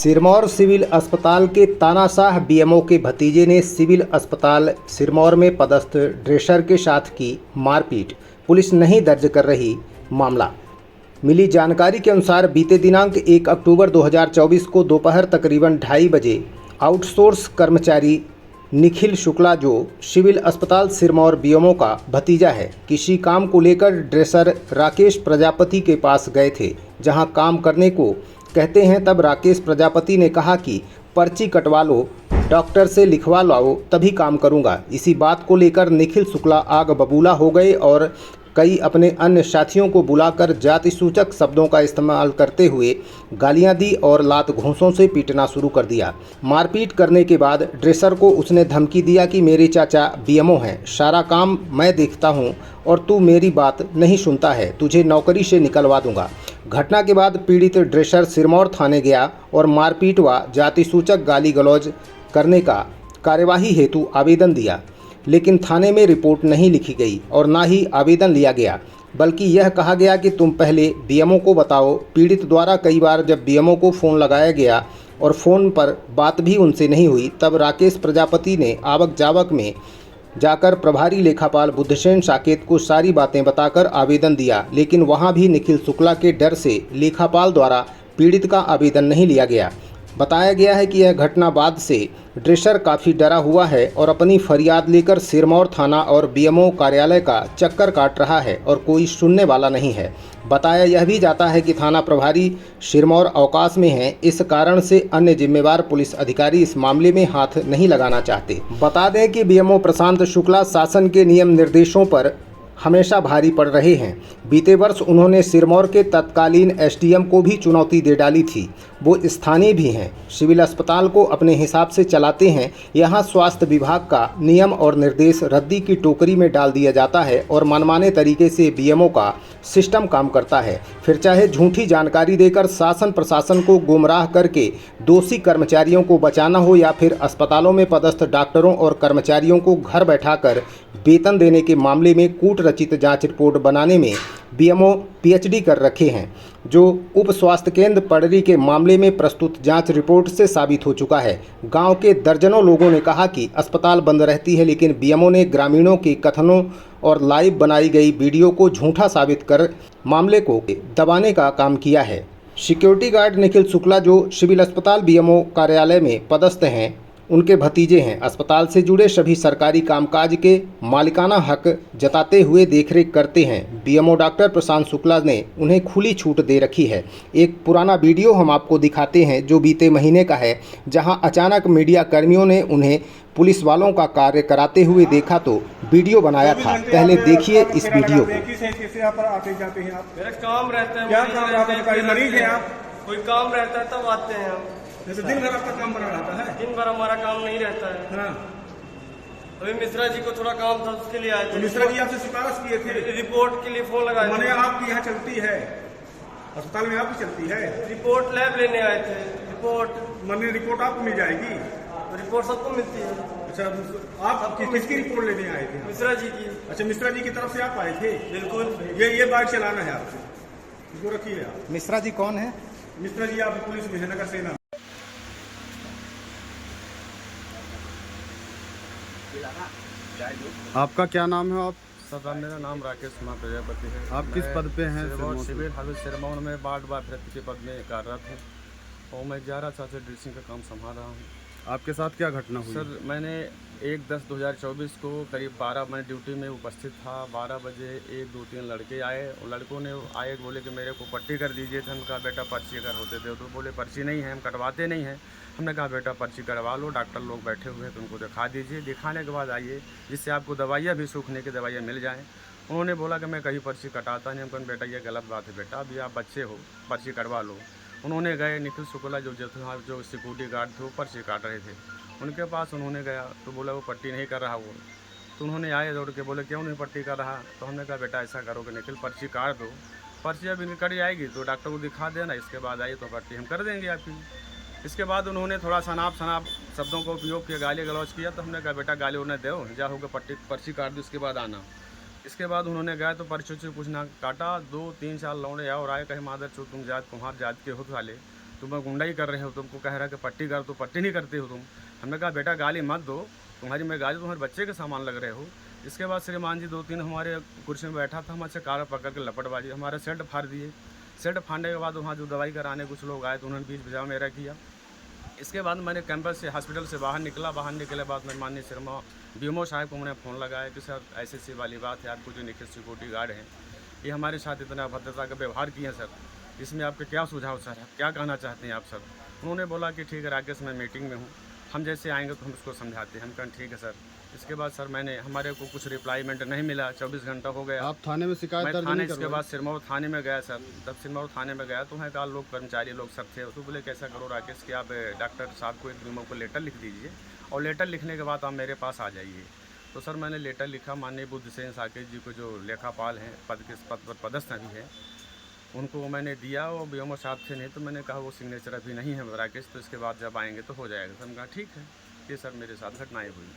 Sirmaur civil अस्पताल के तानाशाह बीएमओ के भतीजे ने सिविल अस्पताल सिरमौर में पदस्थ ड्रेसर के साथ की मारपीट। पुलिस नहीं दर्ज कर रही मामला। मिली जानकारी के अनुसार बीते दिनांक 1 अक्टूबर 2024 को दोपहर तकरीबन 2:30 बजे आउटसोर्स कर्मचारी निखिल शुक्ला, जो सिविल अस्पताल सिरमौर बीएमओ का भतीजा है, किसी काम को लेकर ड्रेसर राकेश प्रजापति के पास गए थे, जहां काम करने को कहते हैं। तब राकेश प्रजापति ने कहा कि पर्ची कटवा लो, डॉक्टर से लिखवा लाओ, तभी काम करूंगा। इसी बात को लेकर निखिल शुक्ला आग बबूला हो गए और कई अपने अन्य साथियों को बुलाकर जाति सूचक शब्दों का इस्तेमाल करते हुए गालियां दी और लात घूंसों से पीटना शुरू कर दिया। मारपीट करने के बाद ड्रेसर को उसने धमकी दिया कि मेरे चाचा बीएमओ हैं, सारा काम मैं देखता हूं और तू मेरी बात नहीं सुनता है, तुझे नौकरी से निकलवा दूंगा। घटना के बाद पीड़ित ड्रेसर सिरमौर थाने गया और मारपीट व जाति सूचक गाली गलौज करने का कार्यवाही हेतु आवेदन दिया, लेकिन थाने में रिपोर्ट नहीं लिखी गई और ना ही आवेदन लिया गया, बल्कि यह कहा गया कि तुम पहले बीएमओ को बताओ। पीड़ित द्वारा कई बार जब बीएमओ को फ़ोन लगाया गया और फ़ोन पर बात भी उनसे नहीं हुई, तब राकेश प्रजापति ने आवक जावक में जाकर प्रभारी लेखापाल बुद्धसेन साकेत को सारी बातें बताकर आवेदन दिया, लेकिन वहां भी निखिल शुक्ला के डर से लेखापाल द्वारा पीड़ित का आवेदन नहीं लिया गया। बताया गया है कि यह घटना बाद से ड्रेसर काफ़ी डरा हुआ है और अपनी फरियाद लेकर सिरमौर थाना और बीएमओ कार्यालय का चक्कर काट रहा है और कोई सुनने वाला नहीं है। बताया यह भी जाता है कि थाना प्रभारी सिरमौर अवकाश में हैं, इस कारण से अन्य जिम्मेवार पुलिस अधिकारी इस मामले में हाथ नहीं लगाना चाहते। बता दें कि बीएमओ प्रशांत शुक्ला शासन के नियम निर्देशों पर हमेशा भारी पड़ रहे हैं। बीते वर्ष उन्होंने सिरमौर के तत्कालीन एसडीएम को भी चुनौती दे डाली थी। वो स्थानीय भी हैं, सिविल अस्पताल को अपने हिसाब से चलाते हैं। यहाँ स्वास्थ्य विभाग का नियम और निर्देश रद्दी की टोकरी में डाल दिया जाता है और मनमाने तरीके से बीएमओ का सिस्टम काम करता है। फिर चाहे झूठी जानकारी देकर शासन प्रशासन को गुमराह करके दोषी कर्मचारियों को बचाना हो या फिर अस्पतालों में पदस्थ डॉक्टरों और कर्मचारियों को घर बैठाकर वेतन देने के मामले में कूट रचित जांच रिपोर्ट बनाने में बीएमओ पीएचडी कर रखे हैं, जो उप स्वास्थ्य केंद्र पडरी के मामले में प्रस्तुत जांच रिपोर्ट से साबित हो चुका है। गांव के दर्जनों लोगों ने कहा कि अस्पताल बंद रहती है, लेकिन बीएमओ ने ग्रामीणों के कथनों और लाइव बनाई गई वीडियो को झूठा साबित कर मामले को दबाने का काम किया है। सिक्योरिटी गार्ड निखिल शुक्ला, जो सिविल अस्पताल बीएमओ कार्यालय में पदस्थ हैं, उनके भतीजे हैं। अस्पताल से जुड़े सभी सरकारी कामकाज के मालिकाना हक जताते हुए देखरेख करते हैं। बीएमओ डॉक्टर प्रशांत शुक्ला ने उन्हें खुली छूट दे रखी है। एक पुराना वीडियो हम आपको दिखाते हैं जो बीते महीने का है, जहां अचानक मीडिया कर्मियों ने उन्हें पुलिस वालों का कार्य कराते हुए देखा तो वीडियो बनाया था। पहले देखिए इस वीडियो को। मेरा काम रहता है, क्या काम रहता है? मरीज है आप? कोई काम रहता है तब आते हैं हम। जैसे दिन भर आपका काम बना रहता है? दिन भर हमारा काम नहीं रहता है। हाँ। अभी मिश्रा जी को थोड़ा काम था, उसके लिए आए थे। मिश्रा जी आपसे सिफारिश किए थे? रिपोर्ट के लिए फोन लगाया मैंने था। आपकी यहाँ चलती है, अस्पताल में आपकी चलती है? रिपोर्ट लैब लेने आए थे। रिपोर्ट मैंने रिपोर्ट आपको मिल जाएगी? रिपोर्ट सबको मिलती है। अच्छा, आप किसकी रिपोर्ट लेने आए थे? मिश्रा जी की। अच्छा, मिश्रा जी की तरफ से आप आए थे? बिल्कुल। ये बाइक चलाना है आपसे, इसको रखिए आप। मिश्रा जी कौन है? मिश्रा जी आप पुलिस में है, नगर सेना। आपका क्या नाम है? आप सर, मेरा नाम राकेश कुमार प्रजापति है। आप किस पद पे हैं? सिविल हाल सिरमौर में वार्ड बाफरत के पद में कार्यरत हूँ और मैं 11 साल से ड्रेसिंग का काम संभाल रहा हूँ। आपके साथ क्या घटना हुई? सर, मैंने 1/10/2024 को करीब 12 मैं ड्यूटी में उपस्थित था। 12 बजे 1 2 3 लड़के आए और लड़कों ने आए, बोले कि मेरे को पट्टी कर दीजिए। तो हमने कहा बेटा पर्ची अगर होते थे तो बोले पर्ची नहीं है, हम कटवाते नहीं हैं। हमने कहा बेटा पर्ची करवा लो, डॉक्टर लोग बैठे हुए हैं तो उनको दिखा दीजिए, दिखाने के बाद आइए जिससे आपको दवाइयाँ भी सूखने की दवाइयाँ मिल जाएँ। उन्होंने बोला कि मैं कहीं पर्ची कटाता नहीं। हम कहा बेटा ये गलत बात है, बेटा अभी आप बच्चे हो, पर्ची करवा लो। उन्होंने गए, निखिल शुक्ला जो सिक्योरिटी गार्ड थे वो पर्ची काट रहे थे, उनके पास उन्होंने गया तो बोला वो पट्टी नहीं कर रहा वो। तो उन्होंने आए दौड़ के, बोले क्यों नहीं पट्टी कर रहा? तो हमने कहा बेटा ऐसा करो कि निखिल पर्ची काट दो, पर्ची अभी निकल जाएगी तो डॉक्टर को दिखा देना, इसके बाद आइए तो पट्टी हम कर देंगे आपकी। इसके बाद उन्होंने थोड़ा सनाप शब्दों का उपयोग किया, गाली गलौज किया। तो हमने कहा बेटा गाली उन्हें दो, जा होगा पर्ची काट दो, इसके बाद आना। इसके बाद उन्होंने गए तो पर्ची कुछ ना काटा। 2 3 साल लौड़े और आए, कहे मादर चो तुम जात कुम्हार जात के हो वाले। तुम गुंडाई कर रहे हो, तुमको कह रहा है कि पट्टी कर, तो पट्टी नहीं करते हो तुम। हमने कहा बेटा गाली मत दो, तुम्हारी मैं गाली, तुम्हारे बच्चे के सामान लग रहे हो। इसके बाद श्रीमान जी 2-3 हमारे कुर्सी में बैठा था, हमसे कार पकड़ के लपटबाजी, हमारा सेट फाड़ दिए। सेट फाड़ने के बाद वहाँ जो दवाई कराने कुछ लोग आए तो उन्होंने बीच बचाव मेरा किया। इसके बाद मैंने कैंपस से, हॉस्पिटल से बाहर निकला। बाहर निकले बाद मैं माननीय सिरमा बीएमओ साहब को मैंने फ़ोन लगाया कि सर ऐसी वाली बात है, आपको जो निखिल सिक्योरिटी गार्ड हैं ये हमारे साथ इतना अभद्रता का व्यवहार किया सर, इसमें आपके क्या सुझाव सर, क्या कहना चाहते हैं आप सर। उन्होंने बोला कि ठीक है राकेश, मैं मीटिंग में हूँ, हम जैसे आएंगे तो हम उसको समझाते हैं। हम कहें ठीक है सर। इसके बाद सर हमारे को कुछ रिप्लाईमेंट नहीं मिला, 24 घंटा हो गया। आप थाने में शिकायत मैं दर्ज थाने, नहीं इसके करवाई? बाद सिरमौर थाने में गया सर। तब सिरमौर थाने में गया तो वहाँ का लोग, कर्मचारी लोग सब थे। तो बोले कैसा करो राकेश कि आप डॉक्टर साहब को, एक बीएमओ को लेटर लिख दीजिए और लेटर लिखने के बाद आप मेरे पास आ जाइए। तो सर मैंने लेटर लिखा, माननीय बुद्धसेन साकेत जी को जो लेखापाल हैं, पद पर पदस्थ भी हैं, उनको मैंने दिया। और बीएमओ साहब थे नहीं, तो मैंने कहा वो सिग्नेचर अभी नहीं है राकेश, तो इसके बाद जब आएंगे तो हो जाएगा। तो हम कहा ठीक है। ये सर मेरे साथ घटनाएँ हुई।